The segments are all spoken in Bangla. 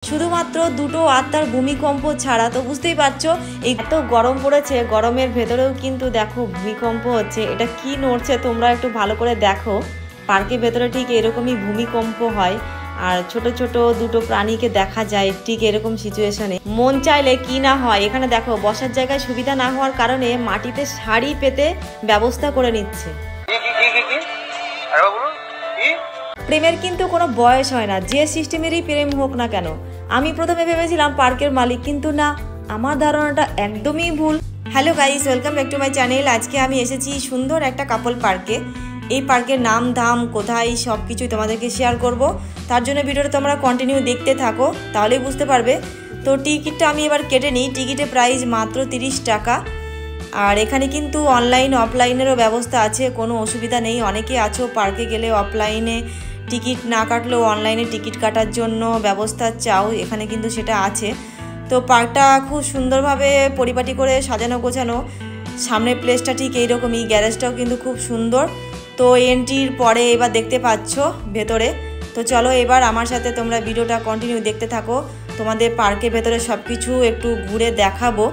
শুধুমাত্র দুটো আত্মার ভূমিকম্প ছাড়া। তো বুঝতেই পারছো এই এত গরম পড়েছে, গরমের ভেতরেও কিন্তু দেখো ভূমিকম্প হচ্ছে। এটা কি নড়ছে তোমরা একটু ভালো করে দেখো। পার্কের ভেতরে ঠিক এরকমই ভূমিকম্প হয় আর ছোট ছোট দুটো প্রাণীকে দেখা যায় ঠিক এরকম সিচুয়েশনে। মন চাইলে কি না হয়। এখানে দেখো বসার জায়গায় সুবিধা না হওয়ার কারণে মাটিতে শাড়ি পেতে ব্যবস্থা করে নিচ্ছে। প্রেমের কিন্তু কোনো বয়স হয় না, যে সিস্টেমেরই প্রেম হোক না কেন। আমি প্রথমে ভেবেছিলাম পার্কের মালিক, কিন্তু না, আমার ধারণাটা একদমই ভুল। Hello guys, welcome back to my channel. আজকে আমি এসেছি সুন্দর একটা কাপল পার্কে। এই পার্কের নাম ধাম কোথায় সব কিছুই তোমাদেরকে শেয়ার করব। তার জন্য ভিডিওটা তোমরা কন্টিনিউ দেখতে থাকো, তাহলেই বুঝতে পারবে। তো টিকিটটা আমি এবার কেটে নিই। টিকিটের প্রাইস মাত্র 30 টাকা। আর এখানে কিন্তু অনলাইন অফলাইনেরও ব্যবস্থা আছে, কোনো অসুবিধা নেই। অনেকে আছো পার্কে গেলে অফলাইনে টিকিট না কাটলেও অনলাইনে টিকিট কাটার জন্য ব্যবস্থা চাও, এখানে কিন্তু সেটা আছে। তো পার্কটা খুব সুন্দরভাবে পরিপাটি করে সাজানো গোছানো। সামনের প্লেসটা ঠিক এইরকমই, গ্যারেজটাও কিন্তু খুব সুন্দর। তো এন্ট্রির পরে এবার দেখতে পাচ্ছ ভেতরে। তো চলো এবার আমার সাথে তোমরা ভিডিওটা কন্টিনিউ দেখতে থাকো। তোমাদের পার্কের ভেতরে সব কিছু একটু ঘুরে দেখাবো।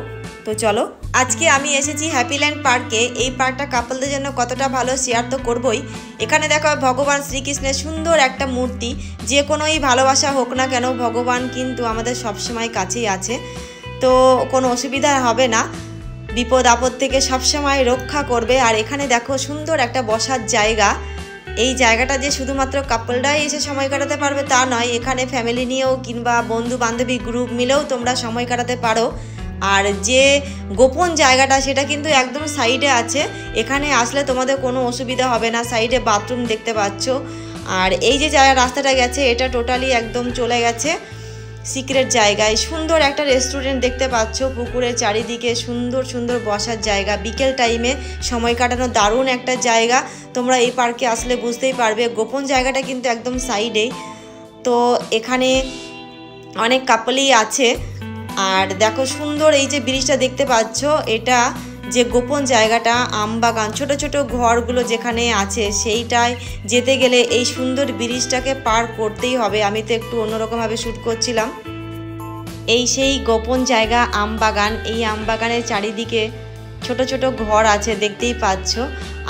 তো চলো, আজকে আমি এসেছি হ্যাপিল্যান্ড পার্কে। এই পার্কটা কাপলদের জন্য কতটা ভালো শেয়ার তো করবই। এখানে দেখো ভগবান শ্রীকৃষ্ণের সুন্দর একটা মূর্তি। যে কোনোই ভালোবাসা হোক না কেন, ভগবান কিন্তু আমাদের সবসময় কাছেই আছে। তো কোনো অসুবিধা হবে না, বিপদ আপদ থেকে সবসময় রক্ষা করবে। আর এখানে দেখো সুন্দর একটা বসার জায়গা। এই জায়গাটা যে শুধুমাত্র কাপলরাই এসে সময় কাটাতে পারবে তা নয়, এখানে ফ্যামিলি নিয়েও কিংবা বন্ধু বান্ধবী গ্রুপ মিলেও তোমরা সময় কাটাতে পারো। আর যে গোপন জায়গাটা সেটা কিন্তু একদম সাইডে আছে, এখানে আসলে তোমাদের কোনো অসুবিধা হবে না। সাইডে বাথরুম দেখতে পাচ্ছ। আর এই যে রাস্তাটা গেছে এটা টোটালি একদম চলে গেছে সিক্রেট জায়গায়। সুন্দর একটা রেস্টুরেন্ট দেখতে পাচ্ছ, পুকুরের চারিদিকে সুন্দর সুন্দর বসার জায়গা। বিকেল টাইমে সময় কাটানো দারুণ একটা জায়গা। তোমরা এই পার্কে আসলে বুঝতেই পারবে। গোপন জায়গাটা কিন্তু একদম সাইডেই। তো এখানে অনেক কাপলই আছে। আর দেখো সুন্দর এই যে ব্রিজটা দেখতে পাচ্ছ, এটা যে গোপন জায়গাটা আমবাগান, ছোট ছোট ঘরগুলো যেখানে আছে সেইটায় যেতে গেলে এই সুন্দর ব্রিজটাকে পার করতেই হবে। আমি তো একটু অন্যরকমভাবে শ্যুট করছিলাম। এই সেই গোপন জায়গা আমবাগান। এই আমবাগানের চারিদিকে ছোট ছোট ঘর আছে দেখতেই পাচ্ছ।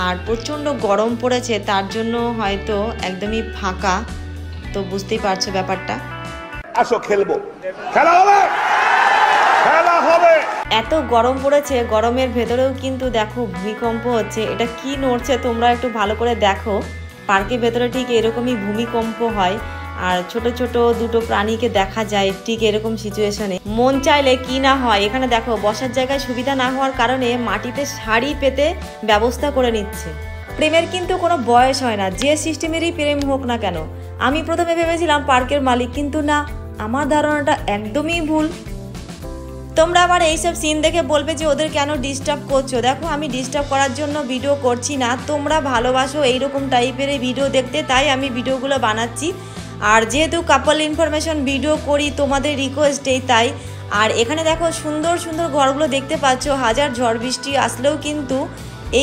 আর প্রচণ্ড গরম পড়েছে, তার জন্য হয়তো একদমই ফাঁকা। তো বুঝতেই পারছো ব্যাপারটা। আসো খেলবো, খেলা হবে, খেলা হবে। এত গরম পড়েছে, গরমের ভেতরেও কিন্তু দেখো ভূমিকম্প হচ্ছে। এটা কি নড়ছে তোমরা একটু ভালো করে দেখো। পার্কের ভেতরে ঠিক এরকমই ভূমিকম্প হয় আর ছোট ছোট দুটো প্রাণীকে দেখা যায় ঠিক এরকম সিচুয়েশনে। মন চাইলে কি না হয়। এখানে দেখো বসার জায়গায় সুবিধা না হওয়ার কারণে মাটিতে শাড়ি পেতে ব্যবস্থা করে নিচ্ছে। প্রেমের কিন্তু কোনো বয়স হয় না, যে সিস্টেমেরই প্রেম হোক না কেন। আমি প্রথমে ভেবেছিলাম পার্কের মালিক, কিন্তু না, আমার ধারণাটা একদমই ভুল। তোমরা আবার এইসব সিন দেখে বলবে যে ওদের কেন ডিস্টার্ব করছো। দেখো আমি ডিস্টার্ব করার জন্য ভিডিও করছি না, তোমরা ভালোবাসো এইরকম টাইপের ভিডিও দেখতে, তাই আমি ভিডিওগুলো বানাচ্ছি। আর যেহেতু কাপল ইনফরমেশন ভিডিও করি তোমাদের রিকোয়েস্টেই, তাই। আর এখানে দেখো সুন্দর সুন্দর ঘরগুলো দেখতে পাচ্ছ। হাজার ঝড় বৃষ্টি আসলেও কিন্তু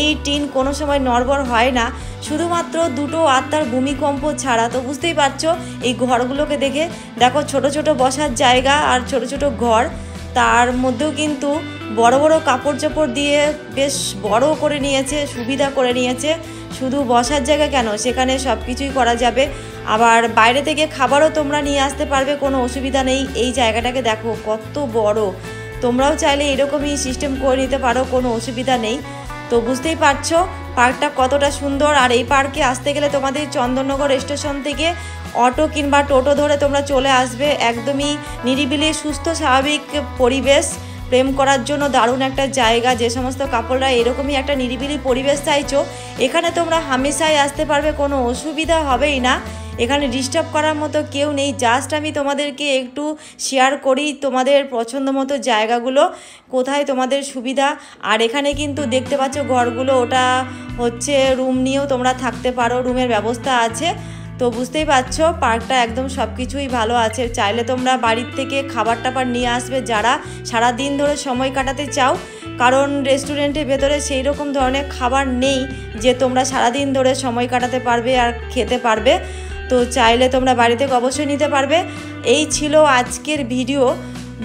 এই টিন কোনো সময় নড়বড় হয় না, শুধুমাত্র দুটো আত্মার ভূমিকম্প ছাড়া। তো বুঝতেই পারছো এই ঘরগুলোকে দেখে। দেখো ছোট ছোট বসার জায়গা আর ছোট ছোট ঘর, তার মধ্যেও কিন্তু বড় বড় কাপড় চোপড় দিয়ে বেশ বড় করে নিয়েছে, সুবিধা করে নিয়েছে। শুধু বসার জায়গা কেন, সেখানে সব কিছুই করা যাবে। আবার বাইরে থেকে খাবারও তোমরা নিয়ে আসতে পারবে, কোনো অসুবিধা নেই। এই জায়গাটাকে দেখো কত বড়, তোমরাও চাইলে এরকমই সিস্টেম করে নিতে পারো, কোনো অসুবিধা নেই। তো বুঝতেই পারছো পার্কটা কতটা সুন্দর। আর এই পার্কে আসতে গেলে তোমাদের চন্দননগর স্টেশন থেকে অটো কিংবা টোটো ধরে তোমরা চলে আসবে। একদমই নিরিবিলি সুস্থ স্বাভাবিক পরিবেশ, প্রেম করার জন্য দারুণ একটা জায়গা। যে সমস্ত কাপড়রা এরকমই একটা নিরিবিলি পরিবেশ চাইছো, এখানে তোমরা হামেশাই আসতে পারবে, কোনো অসুবিধা হবেই না। এখানে ডিস্টার্ব করার মতো কেউ নেই। জাস্ট আমি তোমাদেরকে একটু শেয়ার করি তোমাদের পছন্দ মতো জায়গাগুলো কোথায় তোমাদের সুবিধা। আর এখানে কিন্তু দেখতে পাচ্ছ ঘরগুলো, ওটা হচ্ছে রুম নিয়েও তোমরা থাকতে পারো, রুমের ব্যবস্থা আছে। তো বুঝতেই পারছো পার্কটা একদম সব কিছুই ভালো আছে। চাইলে তোমরা বাড়ির থেকে খাবার টাবার নিয়ে আসবে যারা সারা দিন ধরে সময় কাটাতে চাও, কারণ রেস্টুরেন্টের ভেতরে সেই রকম ধরনের খাবার নেই যে তোমরা সারাদিন ধরে সময় কাটাতে পারবে আর খেতে পারবে। তো চাইলে তোমরা বাড়ি থেকে অবশ্যই নিতে পারবে। এই ছিল আজকের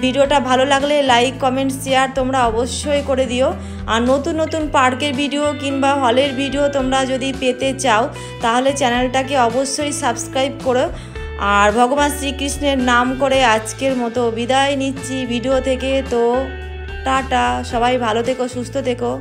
ভিডিওটা ভালো লাগলে লাইক কমেন্ট শেয়ার তোমরা অবশ্যই করে দিও। আর নতুন নতুন পার্কের ভিডিও কিংবা হলের ভিডিও তোমরা যদি পেতে চাও তাহলে চ্যানেলটাকে অবশ্যই সাবস্ক্রাইব করো। আর ভগবান শ্রীকৃষ্ণের নাম করে আজকের মতো বিদায় নিচ্ছি ভিডিও থেকে। তো টাটা, সবাই ভালো থেকো, সুস্থ থেকো।